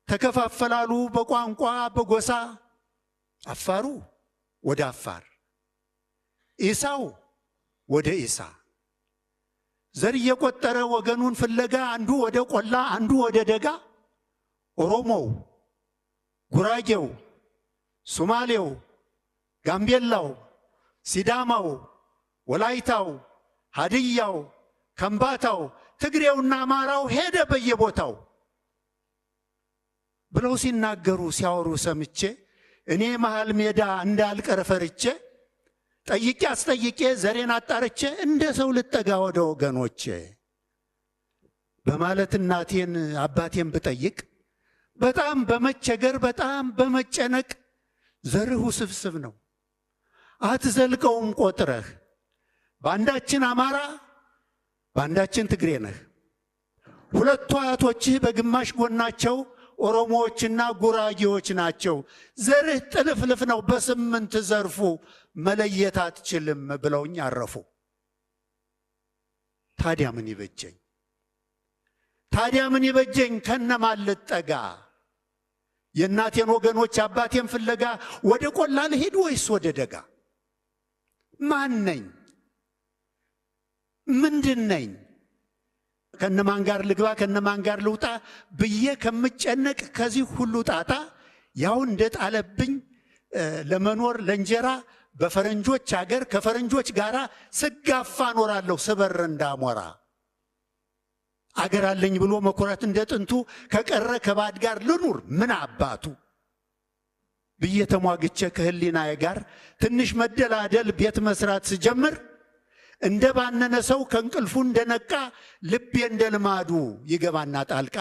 ተከፋፈላሉ በቋንቋ በጎሳ አፋሩ ወደ አፋር ኢሳው ወደ ኢሳ ዘር እየቆጠረ ወገኑን ፍለጋ አንዱ ወደ ቆላ አንዱ ወደ ደጋ ኦሮሞው ጉራጌው ሶማሌው ጋምቤላው ሲዳማው ወላይታው ሀዲያው ከምባታው ትግሬውና አማራው ሄደ በየቦታው ብለው ሲናገሩ ሲያወሩ ሰምቼ እኔ መሃል ሜዳ እንዳልቀር ፈርቼ ጠይቄ አስጠይቄ ዘሬን አጣርቼ እንደ ሰው ልጠጋ ወደ ወገኖቼ በማለት እናቴን አባቴን ብጠይቅ በጣም በመቸገር በጣም በመጨነቅ ዘርሁ ስብስብ ነው አትዘልቀውም ቆጥረህ ባንዳችን አማራ ባንዳችን ትግሬ ነህ ሁለቱ አያቶችህ በግማሽ ጎናቸው ኦሮሞዎችና ጉራጌዎች ናቸው ዘርህ ጥልፍልፍ ነው በስምንት ዘርፉ መለየት አትችልም ብለውኝ አረፉ ታዲያ ምን ይበጀኝ ከነማን ልጠጋ የእናቴን ወገኖች አባቴን ፍለጋ ወደ ቆላ ልሄድ ወይስ ወደ ደጋ ማን ነኝ ምንድን ነኝ ከነማን ጋር ልግባ ከነማን ጋር ልውጣ ብዬ ከምጨነቅ ከዚህ ሁሉ ጣጣ ያው እንደጣለብኝ ለመኖር ለእንጀራ በፈረንጆች ሀገር ከፈረንጆች ጋር ስጋፋ ኖራለሁ ስበር እንዳሞራ አገር አለኝ ብሎ መኩራት እንደጥንቱ ከቀረ ከባድ ጋር ልኑር ምን አባቱ ብዬ ተሟግቼ ከህሊናዬ ጋር ትንሽ መደላደል ቤት መስራት ስጀምር እንደ ባነነ ሰው ከእንቅልፉ እንደነቃ ልቤ እንደ ልማዱ ይገባና ጣልቃ